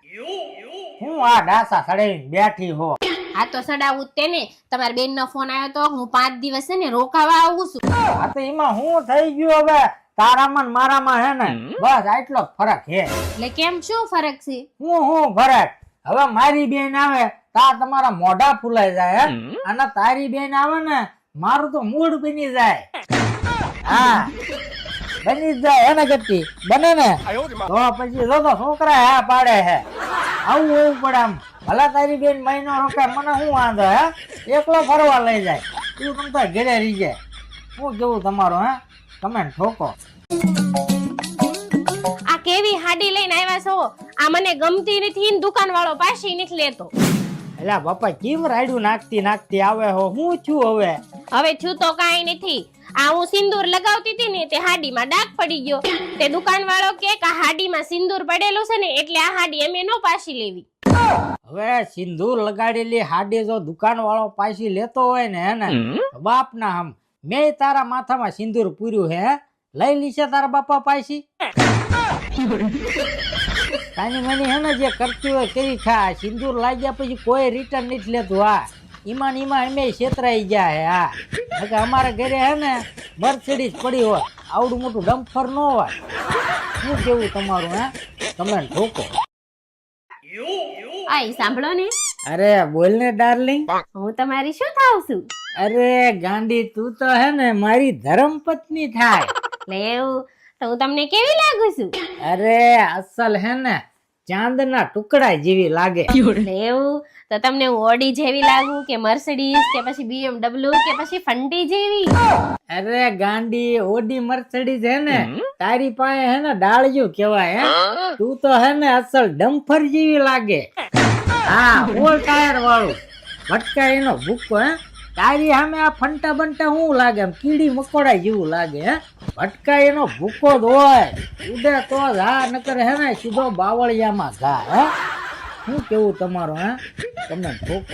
હું આ ડાસા સડાઈને બેઠી હો. આ તો સડાવું જ તેને. તમારી બેન નો ફોન આવ્યો તો હું 5 દિવસ છે ને રોકાવા આવું છું. આ તો એમાં હું થઈ ગયું હવે? તારામાં ને મારામાં હે ને બસ આટલો ફરક હે. એટલે કેમ શું ફરક છે? હું ફરક? હવે મારી બેન આવે તા તમારા મોઢા ફૂલાઈ જાય હે, અને તારી બેન આવે ને મારું તો મૂડ બની જાય. હા બની જ જાય એને ગતિ બને ને તો પછી જો તો છોકરા હા પાડે હે. આવું હોવું પડે આમ. ભલા તારી બેન મહિનો રોકાય મને શું વાંધો હે, એકલો ફરવા લઈ જાય તું તમતા ઘરે રહી જાય. શું કેવું તમારું હે? તમે ઠોકો. આ કેવી હાડી લઈને આવ્યા છો? આ મને ગમતી નથી ને દુકાન વાળો પાછી નથી લેતો. એલા બાપા કેમ રાયડું નાખતી આવે હો? હું છું હવે? હવે છું તો કાંઈ નથી. આ હું સિંદૂર લગાવતી હતી ને તે હાડીમાં ડાઘ પડી ગયો. તે દુકાન વાળો કે આ હાડીમાં સિંદૂર પડેલું છે ને એટલે આ હાડી અમે નો પાછી લેવી. હવે સિંદૂર લગાડેલી હાડી જો દુકાન વાળો પાછી લેતો હોય ને હે ને બાપ ના હમ મેં તારા માથામાં સિંદૂર પૂર્યું હે, લઈ લીશે તારા બાપા પાછી? કાની મની હે ને જે કરતી હોય કરી ખા. સિંદૂર લાગ્યા પછી કોઈ રિટર્ન નથી લેતું. હા ઈમાન અમે છેતરાઈ ગયા હે. હા અમારા ઘરે હે ને મર્સિડીઝ પડી હોય, આવડું મોટું ડમ્ફર ન હોય. શું કેવું તમારું હે? તમે ઠોકો. આઈ સાંભળો ને. અરે બોલ ને ડાર્લિંગ. હું તમારી શું થાવ છું? અરે ગાંડી તું તો હે ને મારી ધર્મપત્ની થાય. લેવું તો હું તમને કેવી લાગુ છું? અરે અસલ હે ને ચાંદના ટુકડા જેવી લાગે. લેવું તો તમને હું ઓડી જેવી લાગુ કે મર્સિડીઝ કે પછી BMW કે પછી ફંટી જેવી? અરે ગાંડી ઓડી મર્સિડીઝ હે ને તારી પાસે હે ને ડાળિયું કેવાય હે. તું તો હે ને અસલ ડમ્ફર જેવી લાગે. હા ઓલ ટાયર વાળું ભટકા એનો ભૂકો હે. તારી સામે આ ફંટા બંટા શું લાગે? આમ કીડી મકોડા જેવું લાગે હે. ભટકા એનો ભૂકો જ હોય. ઉડે તો જ હા, નકર હે ને સીધો બાવળિયામાં ઘા. હે શું કેવું તમારું હે? તમને ભૂકો.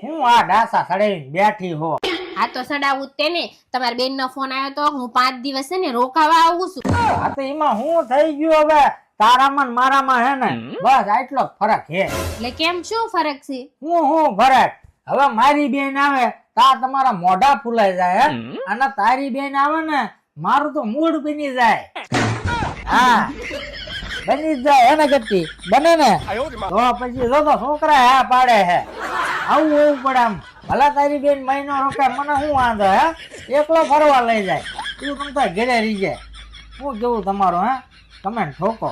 હું આ ડાસા સડાઈને બેઠી હો. આ તો સડાવું જ તેને. તમારી બેન નો ફોન આવ્યો તો હું 5 દિવસ છે ને રોકાવા આવું છું. આ તો એમાં હું થઈ ગયું હવે? તારામાં ને મારામાં હે ને બસ આટલો ફરક હે. એટલે કેમ શું ફરક છે? હું ફરક? હવે મારી બેન આવે તા તમારા મોઢા ફૂલાઈ જાય હે, અને તારી બેન આવે ને મારું તો મૂડ બની જાય. હા બની જ જાય એને ગતિ બને ને તો પછી જો તો છોકરા હા પાડે હે. આવું હોવું પડે આમ. ભલા તારી બેન મહિનો રોકાય મને શું વાંધો હે, એકલો ફરવા લઈ જાય તું તમતા ઘરે રહી જાય. શું કેવું તમારું હે? તમે ઠોકો.